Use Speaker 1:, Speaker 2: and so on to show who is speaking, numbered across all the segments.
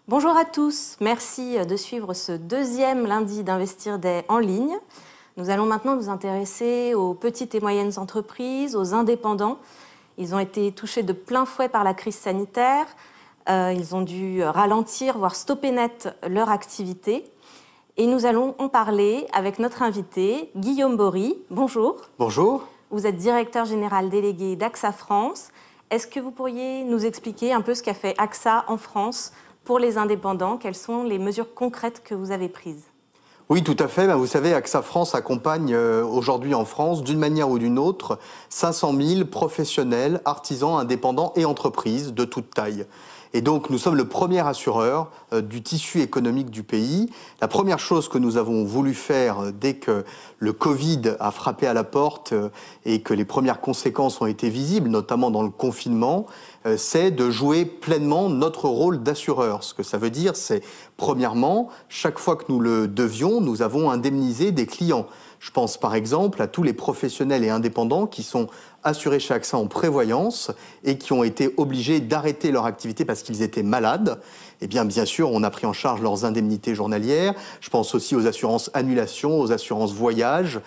Speaker 1: Bonjour à tous, merci de suivre ce deuxième lundi d'Investir Day en ligne. Nous allons maintenant nous intéresser aux petites et moyennes entreprises, aux indépendants. Ils ont été touchés de plein fouet par la crise sanitaire. Ils ont dû ralentir, voire stopper net leur activité. Et nous allons en parler avec notre invité, Guillaume Bory. Bonjour.
Speaker 2: Bonjour.
Speaker 1: Vous êtes directeur général délégué d'AXA France. Est-ce que vous pourriez nous expliquer un peu ce qu'a fait AXA en France pour les indépendants? Quelles sont les mesures concrètes que vous avez prises?
Speaker 2: Oui, tout à fait. Vous savez, AXA France accompagne aujourd'hui en France, d'une manière ou d'une autre, 500 000 professionnels, artisans, indépendants et entreprises de toute taille. Et donc, nous sommes le premier assureur du tissu économique du pays. La première chose que nous avons voulu faire dès que le Covid a frappé à la porte et que les premières conséquences ont été visibles, notamment dans le confinement, c'est de jouer pleinement notre rôle d'assureur. Ce que ça veut dire, c'est, premièrement, chaque fois que nous le devions, nous avons indemnisé des clients. Je pense par exemple à tous les professionnels et indépendants qui sont assurés chez AXA en prévoyance et qui ont été obligés d'arrêter leur activité parce qu'ils étaient malades. Eh bien sûr, on a pris en charge leurs indemnités journalières. Je pense aussi aux assurances annulation, aux assurances voyage,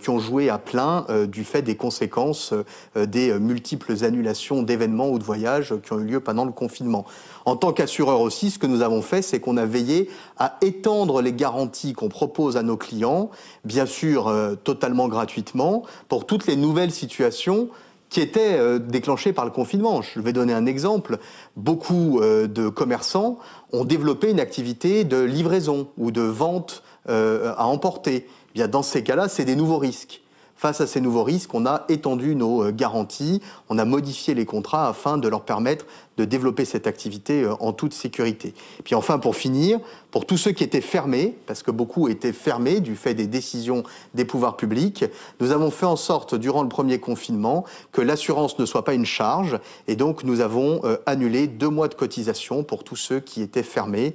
Speaker 2: qui ont joué à plein du fait des conséquences des multiples annulations d'événements ou de voyages qui ont eu lieu pendant le confinement. En tant qu'assureur aussi, ce que nous avons fait, c'est qu'on a veillé à étendre les garanties qu'on propose à nos clients, bien sûr totalement gratuitement, pour toutes les nouvelles situations qui étaient déclenchées par le confinement. Je vais donner un exemple. Beaucoup de commerçants ont développé une activité de livraison ou de vente à emporter. Eh bien, dans ces cas-là, c'est des nouveaux risques. Face à ces nouveaux risques, on a étendu nos garanties, on a modifié les contrats afin de leur permettre de développer cette activité en toute sécurité. Et puis enfin, pour finir, pour tous ceux qui étaient fermés, parce que beaucoup étaient fermés du fait des décisions des pouvoirs publics, nous avons fait en sorte, durant le premier confinement, que l'assurance ne soit pas une charge. Et donc, nous avons annulé 2 mois de cotisation pour tous ceux qui étaient fermés,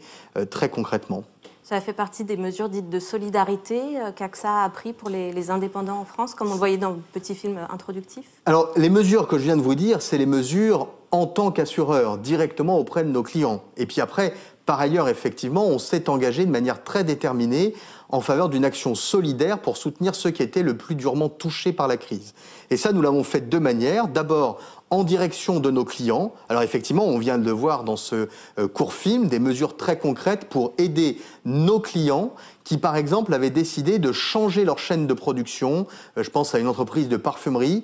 Speaker 2: très concrètement.
Speaker 1: Ça fait partie des mesures dites de solidarité qu'AXA a pris pour les indépendants en France, comme on le voyait dans le petit film introductif?
Speaker 2: Alors, les mesures que je viens de vous dire, c'est les mesures en tant qu'assureur, directement auprès de nos clients. Et puis après, par ailleurs, effectivement, on s'est engagé de manière très déterminée en faveur d'une action solidaire pour soutenir ceux qui étaient le plus durement touchés par la crise. Et ça, nous l'avons fait de 2 manières. D'abord, en direction de nos clients. Alors effectivement, on vient de le voir dans ce court film, des mesures très concrètes pour aider nos clients qui, par exemple, avaient décidé de changer leur chaîne de production. Je pense à une entreprise de parfumerie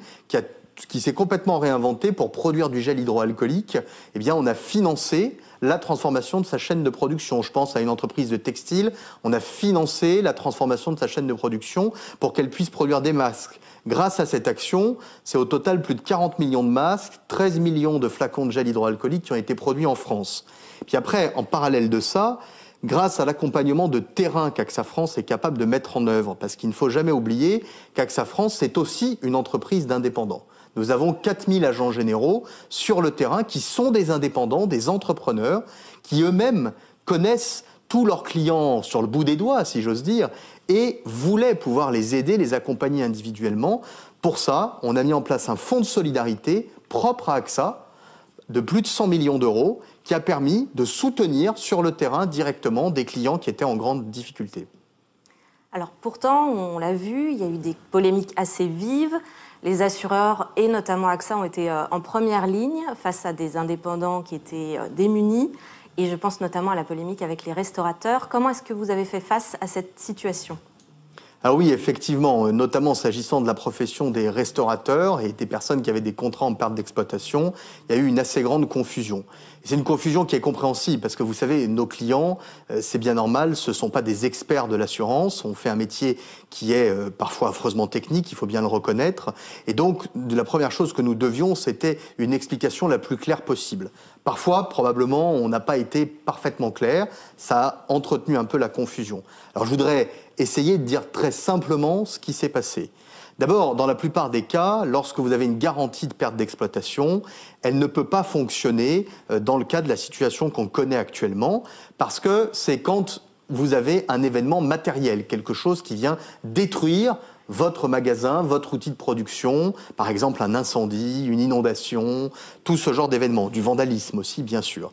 Speaker 2: qui s'est complètement réinventée pour produire du gel hydroalcoolique. Eh bien, on a financé la transformation de sa chaîne de production. Je pense à une entreprise de textile. On a financé la transformation de sa chaîne de production pour qu'elle puisse produire des masques. Grâce à cette action, c'est au total plus de 40 millions de masques, 13 millions de flacons de gel hydroalcoolique qui ont été produits en France. Puis après, en parallèle de ça, grâce à l'accompagnement de terrain qu'AXA France est capable de mettre en œuvre, parce qu'il ne faut jamais oublier qu'AXA France, c'est aussi une entreprise d'indépendants. Nous avons 4000 agents généraux sur le terrain qui sont des indépendants, des entrepreneurs, qui eux-mêmes connaissent tous leurs clients sur le bout des doigts, si j'ose dire, et voulaient pouvoir les aider, les accompagner individuellement. Pour ça, on a mis en place un fonds de solidarité propre à AXA de plus de 100 millions d'euros qui a permis de soutenir sur le terrain directement des clients qui étaient en grande difficulté.
Speaker 1: Alors pourtant, on l'a vu, il y a eu des polémiques assez vives. Les assureurs, et notamment AXA, ont été en première ligne face à des indépendants qui étaient démunis. Et je pense notamment à la polémique avec les restaurateurs. Comment est-ce que vous avez fait face à cette situation ?
Speaker 2: Ah oui, effectivement, notamment s'agissant de la profession des restaurateurs et des personnes qui avaient des contrats en perte d'exploitation, il y a eu une assez grande confusion. Et c'est une confusion qui est compréhensible parce que vous savez, nos clients, c'est bien normal, ce ne sont pas des experts de l'assurance. On fait un métier qui est parfois affreusement technique, il faut bien le reconnaître. Et donc, la première chose que nous devions, c'était une explication la plus claire possible. Parfois, probablement, on n'a pas été parfaitement clair. Ça a entretenu un peu la confusion. Alors, je voudrais essayer de dire très simplement ce qui s'est passé. D'abord, dans la plupart des cas, lorsque vous avez une garantie de perte d'exploitation, elle ne peut pas fonctionner dans le cas de la situation qu'on connaît actuellement, parce que c'est quand vous avez un événement matériel, quelque chose qui vient détruire votre magasin, votre outil de production, par exemple un incendie, une inondation, tout ce genre d'événements, du vandalisme aussi, bien sûr.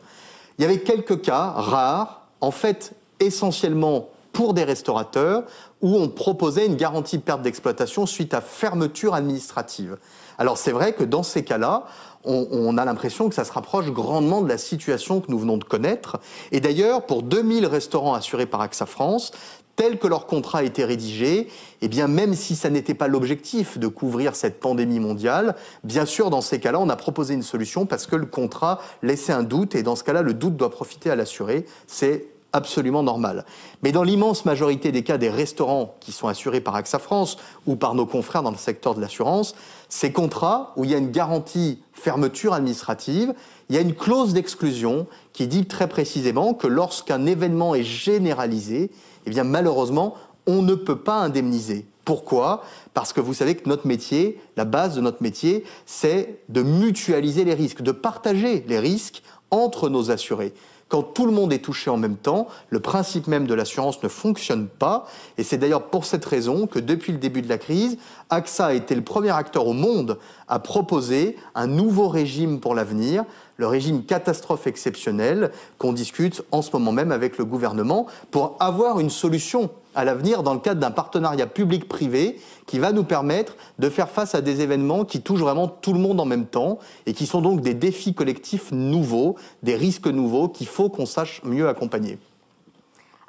Speaker 2: Il y avait quelques cas rares, en fait essentiellement pour des restaurateurs, où on proposait une garantie de perte d'exploitation suite à fermeture administrative. Alors c'est vrai que dans ces cas-là, on a l'impression que ça se rapproche grandement de la situation que nous venons de connaître. Et d'ailleurs, pour 2000 restaurants assurés par AXA France, tel que leur contrat a été rédigé, eh bien, même si ça n'était pas l'objectif de couvrir cette pandémie mondiale, bien sûr, dans ces cas-là, on a proposé une solution parce que le contrat laissait un doute, et dans ce cas-là, le doute doit profiter à l'assuré. C'est absolument normal. Mais dans l'immense majorité des cas des restaurants qui sont assurés par AXA France ou par nos confrères dans le secteur de l'assurance, ces contrats où il y a une garantie fermeture administrative, il y a une clause d'exclusion qui dit très précisément que lorsqu'un événement est généralisé, eh bien malheureusement, on ne peut pas indemniser. Pourquoi ? Parce que vous savez que notre métier, la base de notre métier, c'est de mutualiser les risques, de partager les risques entre nos assurés. Quand tout le monde est touché en même temps, le principe même de l'assurance ne fonctionne pas. Et c'est d'ailleurs pour cette raison que depuis le début de la crise, AXA a été le premier acteur au monde à proposer un nouveau régime pour l'avenir, le régime catastrophe exceptionnelle qu'on discute en ce moment même avec le gouvernement pour avoir une solution à l'avenir dans le cadre d'un partenariat public-privé qui va nous permettre de faire face à des événements qui touchent vraiment tout le monde en même temps et qui sont donc des défis collectifs nouveaux, des risques nouveaux qu'il faut qu'on sache mieux accompagner.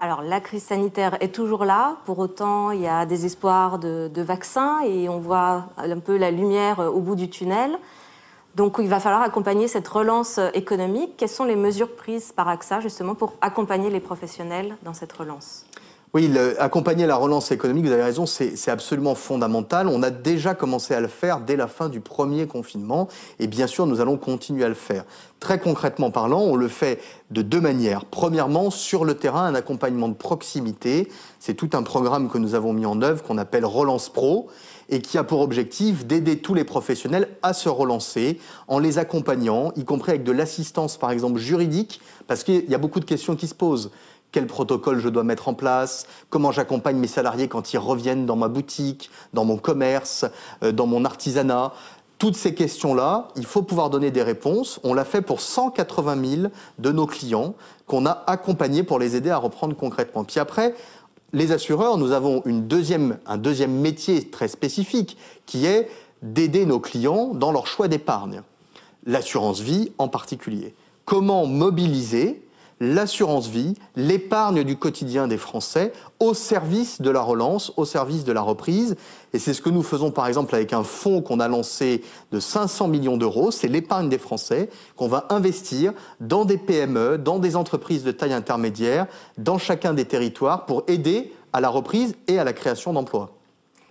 Speaker 1: Alors, la crise sanitaire est toujours là. Pour autant, il y a des espoirs de vaccins et on voit un peu la lumière au bout du tunnel. Donc, il va falloir accompagner cette relance économique. Quelles sont les mesures prises par AXA, justement, pour accompagner les professionnels dans cette relance ?
Speaker 2: Oui, accompagner la relance économique, vous avez raison, c'est absolument fondamental. On a déjà commencé à le faire dès la fin du premier confinement et bien sûr, nous allons continuer à le faire. Très concrètement parlant, on le fait de deux manières. Premièrement, sur le terrain, un accompagnement de proximité. C'est tout un programme que nous avons mis en œuvre qu'on appelle Relance Pro et qui a pour objectif d'aider tous les professionnels à se relancer en les accompagnant, y compris avec de l'assistance, par exemple, juridique, parce qu'il y a beaucoup de questions qui se posent. Quel protocole je dois mettre en place, comment j'accompagne mes salariés quand ils reviennent dans ma boutique, dans mon commerce, dans mon artisanat. Toutes ces questions-là, il faut pouvoir donner des réponses. On l'a fait pour 180 000 de nos clients qu'on a accompagnés pour les aider à reprendre concrètement. Puis après, les assureurs, nous avons un deuxième métier très spécifique qui est d'aider nos clients dans leur choix d'épargne. L'assurance vie en particulier. Comment mobiliser l'assurance vie, l'épargne du quotidien des Français au service de la relance, au service de la reprise. Et c'est ce que nous faisons par exemple avec un fonds qu'on a lancé de 500 millions d'euros. C'est l'épargne des Français qu'on va investir dans des PME, dans des entreprises de taille intermédiaire, dans chacun des territoires pour aider à la reprise et à la création d'emplois.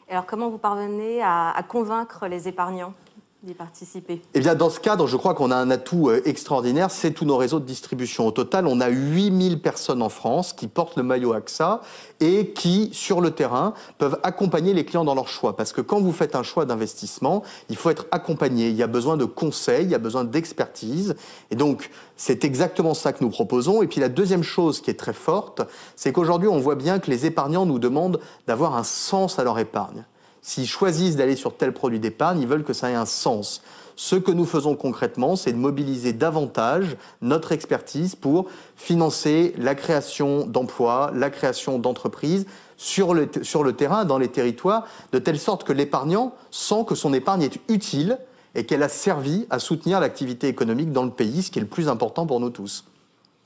Speaker 1: Alors comment vous parvenez à convaincre les épargnants d'y participer?
Speaker 2: Eh bien, dans ce cadre, je crois qu'on a un atout extraordinaire, c'est tous nos réseaux de distribution. Au total, on a 8000 personnes en France qui portent le maillot AXA et qui, sur le terrain, peuvent accompagner les clients dans leur choix. Parce que quand vous faites un choix d'investissement, il faut être accompagné. Il y a besoin de conseils, il y a besoin d'expertise. Et donc, c'est exactement ça que nous proposons. Et puis, la deuxième chose qui est très forte, c'est qu'aujourd'hui, on voit bien que les épargnants nous demandent d'avoir un sens à leur épargne. S'ils choisissent d'aller sur tel produit d'épargne, ils veulent que ça ait un sens. Ce que nous faisons concrètement, c'est de mobiliser davantage notre expertise pour financer la création d'emplois, la création d'entreprises sur le terrain, dans les territoires, de telle sorte que l'épargnant sent que son épargne est utile et qu'elle a servi à soutenir l'activité économique dans le pays, ce qui est le plus important pour nous tous.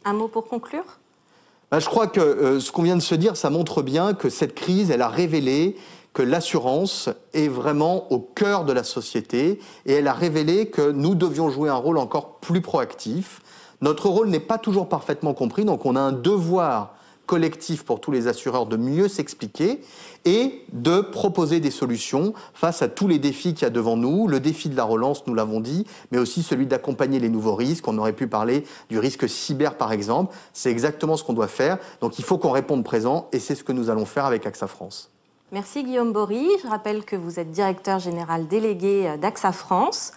Speaker 1: Un mot pour conclure ?
Speaker 2: Je crois que ce qu'on vient de se dire, ça montre bien que cette crise, elle a révélé que l'assurance est vraiment au cœur de la société et elle a révélé que nous devions jouer un rôle encore plus proactif. Notre rôle n'est pas toujours parfaitement compris, donc on a un devoir collectif pour tous les assureurs de mieux s'expliquer et de proposer des solutions face à tous les défis qu'il y a devant nous. Le défi de la relance, nous l'avons dit, mais aussi celui d'accompagner les nouveaux risques. On aurait pu parler du risque cyber, par exemple. C'est exactement ce qu'on doit faire. Donc il faut qu'on réponde présent et c'est ce que nous allons faire avec AXA France.
Speaker 1: Merci Guillaume Bory. Je rappelle que vous êtes directeur général délégué d'AXA France.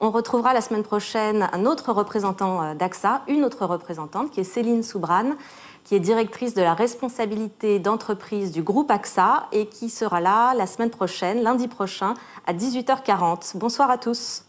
Speaker 1: On retrouvera la semaine prochaine un autre représentant d'AXA, une autre représentante qui est Céline Soubrane, qui est directrice de la responsabilité d'entreprise du groupe AXA et qui sera là la semaine prochaine, lundi prochain, à 18h40. Bonsoir à tous.